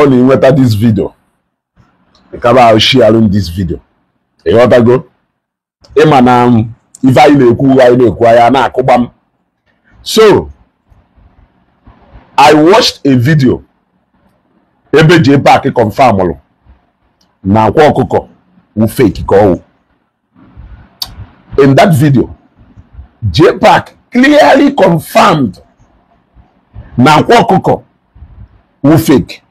on in this video. I'll share in this video. You want to go? If I so I watched a video. J Park confirm na kwokoko who fake go. In that video, J Park clearly confirmed na kwokoko who fake.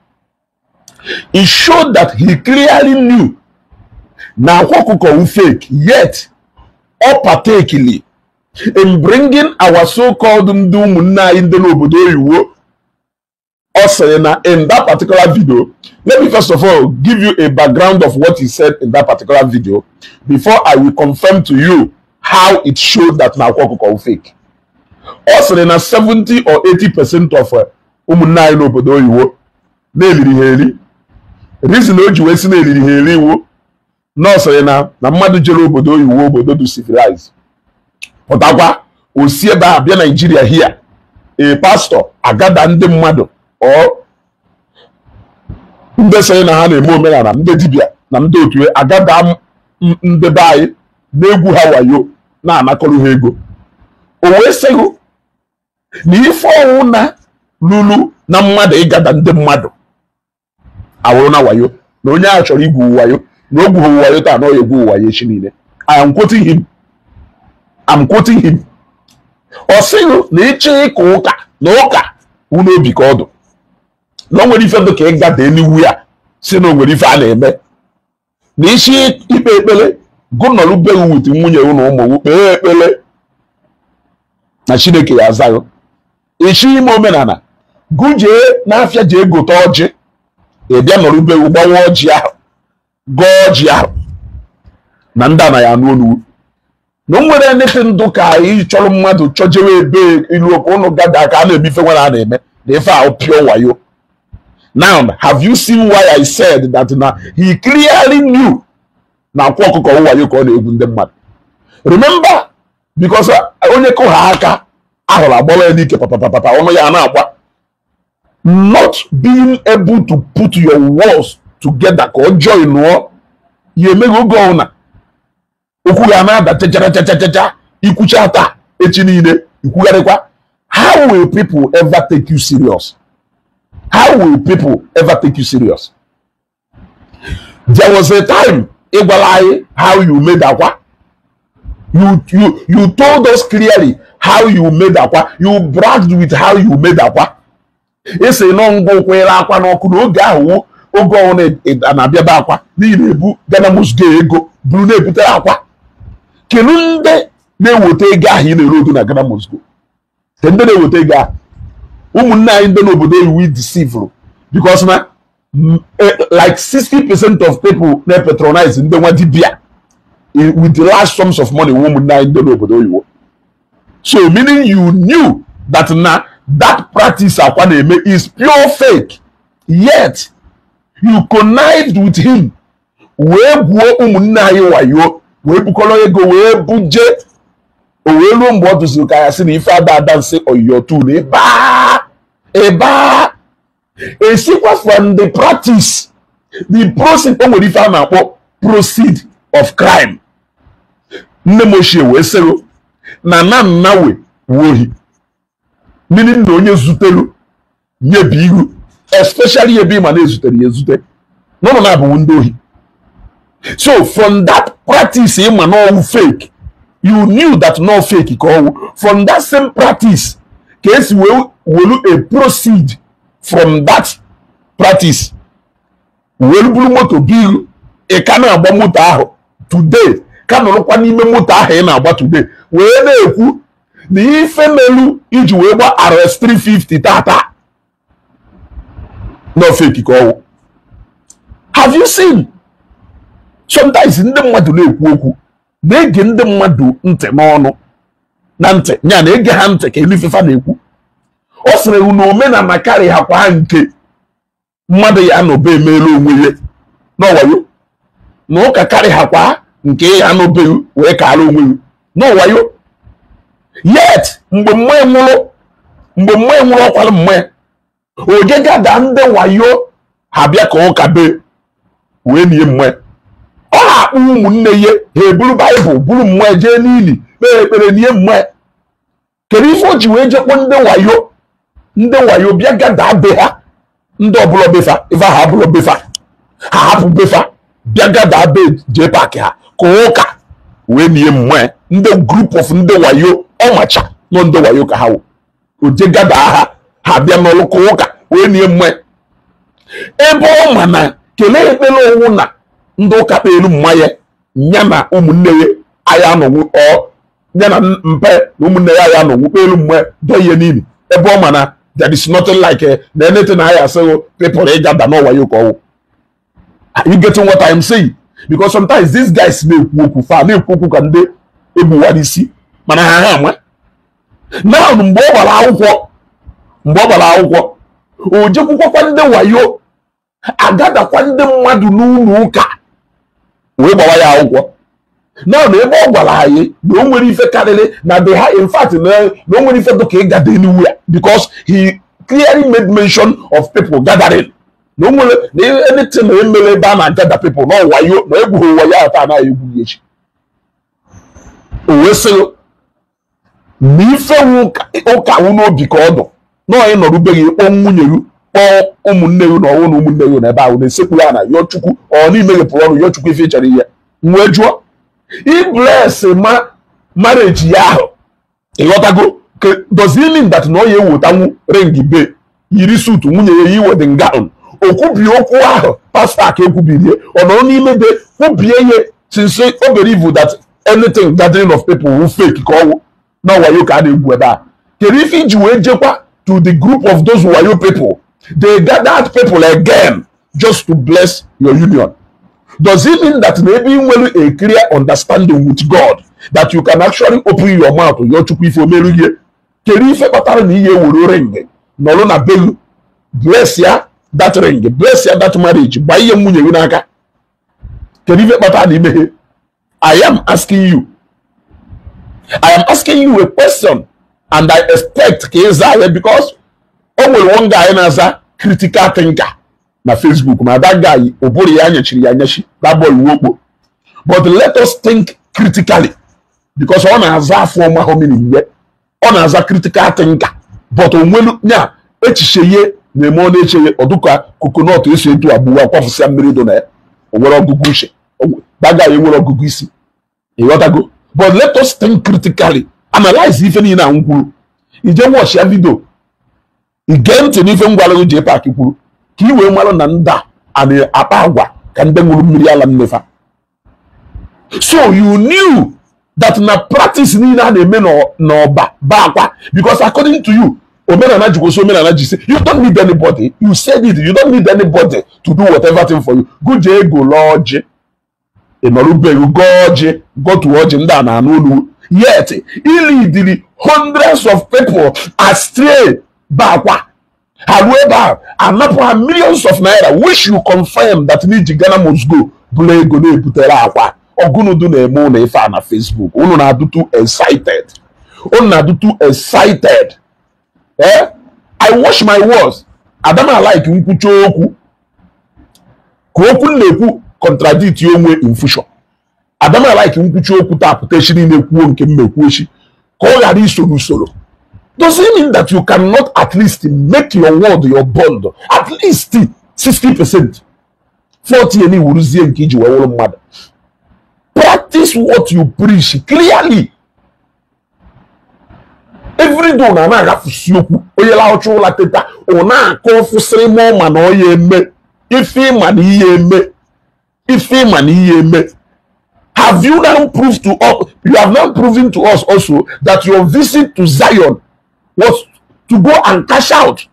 It showed that he clearly knew na kwokoko who fake, yet particularly in bringing our so-called Ndumuna in the Nobodo also in that particular video. Let me first of all give you a background of what he said in that particular video before I will confirm to you how it showed that na kwokoko fake. Also in 70 or 80% of Umuna in Obodo Iwo na-eliri reason o ji wesi na-eliri Iwo no so na mmadu jere Obodo Iwo obodo do civilize. Otakwa osi ebe a bịa Nigeria here, a pastor agada ndị mmadụ or ndị sị na ha na-eme omenala ndị dibịa na ndị otu agada ndị be anyị na-egwu ha wayo na-anakọrọ ha ego. O wee sịghụ na ife ọnwụ na lulu na mmadụ ịgada ndị mmadụ awụrụ na wayo na onye a chọrọ igwu wayo na ogwu wayo taa na ọ egwu wayo echi niile. I am quoting him. I'm quoting him. Ọ sịghụ na ịchị ịka ụka na ụka unu obi ka ọdụ na nwere ife dị ka ịgada eluigwe a si na onwere ife a na-eme na isi ikpe ekpele gụnọrụ be wit nwunye unu ụmụ kpee ekpele na Chineke ya azaghị. Ishi ime omenala gụjee n'afịa ji egote ọjị ịbịa nọrọ be gbawa ọjị ahụ gọọ ọjị ahụ na ndị ana ya anụ olu na nwere nete ndụ ka anyị chọrọ mmadụ chọjewe ebe ilu okwu ụnụ gada ka a na-ebife nwere a na-eme na ife ahụ pure wayo. Now, have you seen why I said that now he clearly knew na kwokoko wayo ka ọ na-egwu ndị mmadụ? Remember, because onye kụ ha aka ahụrụ agbọrọ ya n'ike papapapa ọnụ ya na-agba. Not being able to put your words together ka ọ join nụọ ya emego oge ọna okwu ya na-ada chachachachacha ikwucha taa echi niile ikwugharịkwa. How will people ever take you serious? How will people ever take you serious? There was a time how you made aqua. You told us clearly how you made aqua. You bragged with how you made aqua. It's a non-go where aqua no could go on it and abia aqua. Nibu Ganamus Gego, Brune Peter aqua. Kelunde they will take a in the road to Ganamus go. Then they will take a Umuna in the Nobodo we deceive because now like 60% of people they patronize in the Wadibia with the large sums of money woman in the Nobodo. So meaning you knew that now that practice is pure fake, yet you connived with him. Where go Umuna yo we bukolo go we budget we no mbo to so kaya si ni father dance or your two eba a sequence from the practice the process we find proceed of crime nemoshe we sero na nawe wohi meaning no onye zutelu nye bigu especially ebi ma na ezutelu ezute no na bụ ndohi. So from that practice no fake, you knew that no fake. From that same practice, case will proceed from that practice. Will moto bill a kana bamuta today. Kana lokwa ni memuta na about today. Where they the femelu ijuweba arrest 350 tata. No fake. Have you seen? Sometimes in the mmadụ na-ekwu okwu na-ege ndị mmadụ ntị n'ọnụ na ntị nya na-ege ha ntị ka elifefa na-ekwu. Ọ sịrị unu omenala karị ha kwa nke mmadụ ya n'obe emelu onwe ya n'ọwayo na ụka karị ha kwa nke ya n'obe wee kaala onwe ya n'ọwayo. Yet mgbe mmụọ nwụrụ ọkwalụ mmụọ oge gada ndị wayo ha bịa ka ụka be wee nie mmụọ ọ na-akpụ ụmụnne ya ha eburu baịbụl buru mmụọ jee n'ili kpee ekpere nie mmụọ kedu ife o ji wee jekpọ ndị wayo bịa gada be ha ndị ọbụla befa ife ha abụla befa ha hapụ befa bịa gada be jee paakị ha ka ụka wee nie mmụọ ndị group of ndị wayo ọmacha nọ ndị wayo ka ha wụ o je gada ha bịa n'ọlụ ka ụka wee nie mmụọ ebe ọ ma na kelee ekpere owu na ndị ụka kpelu mmanya ya na ụmụnne ya aya anọgwu ya na mpe na ụmụnne ya aya anọgwu kpelu mmanya dọ ihe n'ili ebe ọ ma na there is nothing like na anything na aya asịghị people ịgada n'ọwa ya ka ọwụ. You getting what I am saying? Because sometimes these guys na-ekwu okwu fa na-ekwu okwu ka ndị egbuwara isi mana ha ama na mgbe ọ gbara akwụkwọ o jekwukwakwa ndị wayo agadakwa ndị mmadụ n'ụlọ ụka wee gbawa ya akwụkwọ na ebe ọ gwara anyị na o nwere ife karịrị na the high in fact na o nwere ife dịka ịgada anywhere because he clearly made mention of people gathering na o nwere na anything na emere ebe a na-agada people na wayo na egwughị wayo ahụ taa anaghị egwu echi o wee sị na ife ụka wụ n'obi ka ọ dụ na onye nọrubeghị kpọọ nwunye gị kpọọ ụmụnne gị na ọnwụ na ụmụnne gị n'ebe ahụ na-esekwu ya na yọọ chukwu ọ n'imeghepụrụ ọrụ yọọ chukwu ife ịchara ihe wee jụọ ibles marriage ya ahụ ịghọtago does it mean that na ọ ya ewotanwu ring be yiri suit nwunye ya yi wedding gown okwubie okwu ahụ pastọ aka ekwubirie ọ nọrọ n'ime be kwubie ihe since o believe that anything gathering of people who fake ka ọwụ na wayo ka a na-egwu ebe a kedu ife iji wee jekwa to the group of those wayo people they gathered people again just to bless your union. Does it mean that maybe when a clear understanding with God that you can actually open your mouth to your chukwu ifo meru ihe kedu ife kpatara na ihe wuru ring nọrọ na belu bless ya that ring bless ya that marriage gba ihe nwunye gị n'aka kedu ife kpatara na imeghe? I am asking you a question and I expect ka ịza ya because o nwere one guy na-aza critical thinker na Facebook ma that guy ụbụrụ ya anyachiri ya anyachi that boy wokpo but let us think critically because ọ na-aza afọ ọma homini ihe ọ na-aza critical thinker but onwelu nya echiche ihe na-eme ọ na-eche ọdụka coconut esi etu abụwa kwafụsịa mmiri do na ya o nwere ọgụgụ uche that guy nwere ọgụgụ isi ịghọtago but let us think critically analyze ife niile a kwuru ije watch ya video ige ntị n'ife ngwalụ ji paaki kwuru ka i wee marụ na nda a na-akpa agwa ka ndị ṅụrụ mmiri ala nnefa. So you knew that na practice niile a na-eme n'ọba ba akwa because according to you omenala jikwosi omenala ji say you don't need anybody, you said it, you don't need anybody to do whatever thing for you. Guje ego lọji ịnọrụbeghị goji gotu ọjị ndị a na-anụ olu yet ilidiri hundreds of people astray bakwa however anapụ ha millions of naira which you confirm that n'iji Ghana must go bụla ego na-ebutere akwa ọgụnụdụ na-eme ụlọ ife a na Facebook unu na-adụtụ excited I wash my words adama like nkwucha okwu ka okwu na-ekwu contradict onwe infusion adama like nkwucha okwu tapụta echi niile ekwuo nke mmekwu echi ka ọ ghara isoro usoro. Does it mean that you cannot at least make your word your bond at least 60%? 40 any wuruzie nke iji wewuru mmadụ. Practice what you preach clearly. Every day na na-agafusi okwu onye la ọchụ ụla teta ọ na-akọ ọfụsịrị mọ ma na ọ ya eme ife ma na ihe eme. Have you now proved to us, you have now proven to us also that your visit to Zion was to go and cash out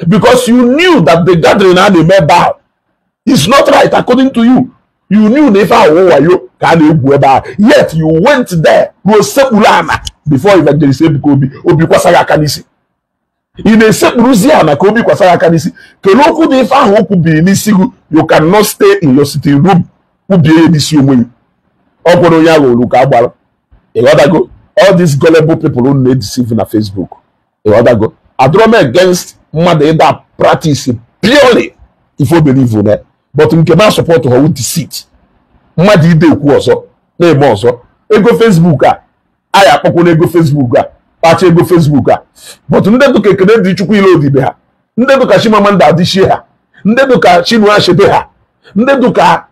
because you knew that the gathering and the member is not right according to you. You knew yet you went there before evangelist Obi Kwasara Kanisi. In a sepuruziana Obi Kwasara Kanisi, Keloku de fa hoku bi nisigu, you cannot stay in your sitting room. Ubi nisi umwe. Okono yago luka abalo. Go. All these gullible people who need deceiving on Facebook. Go. I draw me against mother that practice purely if you believe in it. But in Kema support her with deceit. Mmadụ ide ekwu ọzọ na-eme ọzọ. Ego Facebook a aya akpọkwa ego Facebook a kpacha ego Facebook a. But ndị dụka Ekene dị Chukwu ile odibe ha. Ndị dụka Chimamanda Adichie ha. Ndị dụka Chinua Achebe ha. Ndị dụka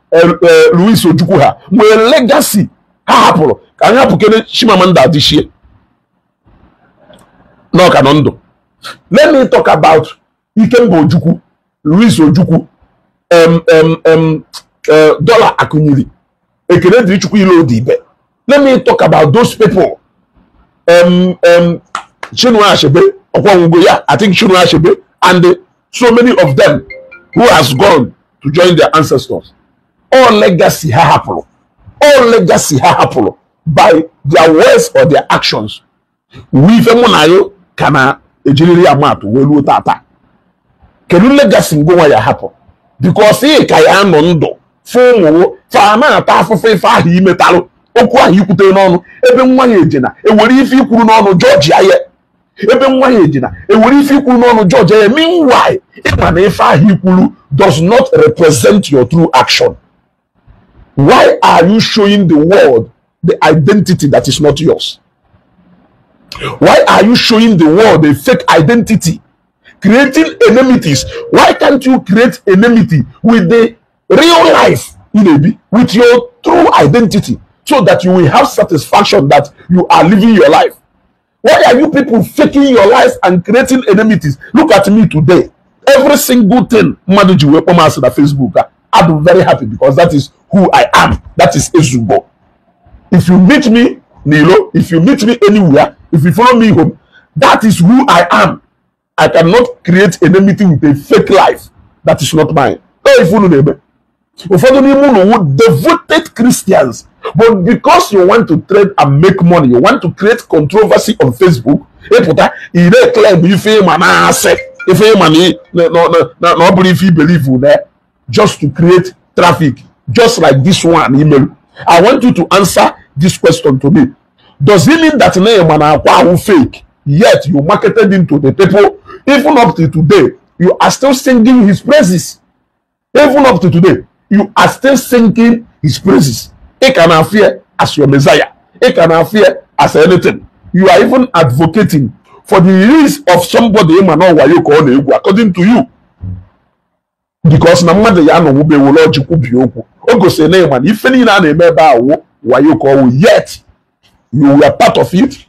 Louis Ojukwu ha. Nwere legacy ha hapụrụ ka anyị hapụ kene Chimamanda Adichie n'ọka nọ ndụ. Let me talk about Ikemba Ojukwu, Louis Ojukwu, Dollar Akunyili, Ekene dị Chukwu ile odibe. Let me talk about those people. Chinua Achebe, I think Chinua Achebe, and so many of them who has gone to join their ancestors. All legacy ha hapụrụ. All legacy ha hapụrụ by their words or their actions. We femunayo kana ejiriri amatu welu tata. Kedu legacy ngwa ya happen? Because he ka ya no ndo fumu fa ma ata afufe fa hi metalụ okwu ahụ ikwute n'ọnụ ebe nwa ya ejena ewere ife ikwuru n'ọnụ George aye ebe nwa ya ejena ewere ife ikwuru n'ọnụ George aye. Meanwhile ịma na ife ahụ ikwuru does not represent your true action. Why are you showing the world the identity that is not yours? Why are you showing the world a fake identity? Creating enmities. Why can't you create enmity with the real life, with your true identity, so that you will have satisfaction that you are living your life? Why are you people faking your lives and creating enmities? Look at me today. Every single thing Maduji Wepomas on Facebook, I'm very happy because that is who I am. That is Ezugbo. If you meet me, Nilo, if you meet me anywhere, if you follow me home, that is who I am. I cannot create enmity with a fake life that is not mine. No, if you know, devoted Christians, but because you want to trade and make money, you want to create controversy on Facebook, claim you feel if you money, nobody if you believe in that, just to create traffic, just like this one email. I want you to answer this question to me. Does it mean that name fake? Yet you marketed him to the people. Even up to today, you are still singing his praises. Even up to today, you are still singing his praises. It cannot fear as your Messiah. It cannot fear as anything. You are even advocating for the release of somebody according to you. Because namade ya no be wo logical bioku. Ogo say na man if any na na ba wo wayoko, yet you were part of it.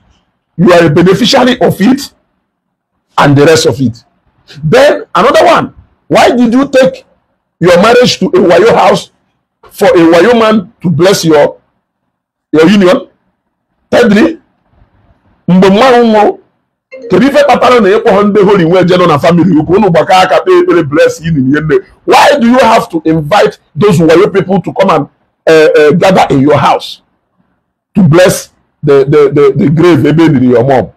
You are a beneficiary of it and the rest of it. Then another one. Why did you take your marriage to a Wayo house for a Wayo man to bless your union? Thirdly, why do you have to invite those Wayo people to come and gather in your house to bless the grave in your mom?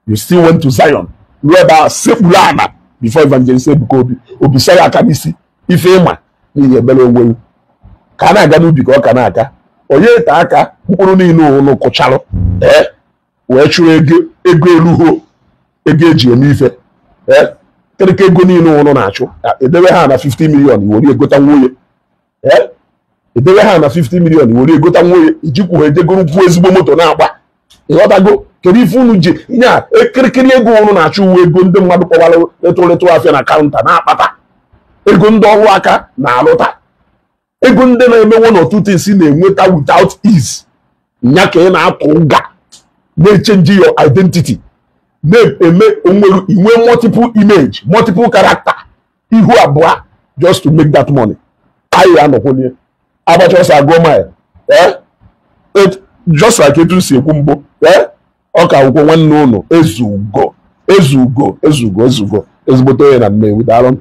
You still went to Zion. Whereby Sefulana before evangelist Ebukobi Obisaya Kanisi Ifema ni yebelo wewu. Kana aga n'ubi ka ọ kana aka. Onye ta aka mkpụrụ niile ụlọ kụchalụ. Wee chụọ ego eluho ego eji eme ife. Kereke ego niile ụlọ na-achụ. Edewe ha na 50 million iwori egota nwoye. Edewe ha na 50 million iwori egota nwoye. Ijikwu ha ejegoro kwuo ezigbo moto na-agba. Ịghọtago kedu ife unu ji nya ekirikiri ego unu na-achụ uwe ego ndị mmadụ kpọwara letụletụ afịa na kaụnta na-akpata ego ndị ọrụ aka na-alụta ego ndị na-eme one or two things na-enweta without ease nya ka ị na-atụ ụga na-echenji your identity na-eme onwere inwe multiple image multiple character ihu abụọ just to make that money. Anyị anọkwonye abacha ọsọ agụọ mile just like etu si ekwu mbụ ọka akwụkwọ nwanne ụlọ ezugo ezigbote onye na Nnewi daalụ.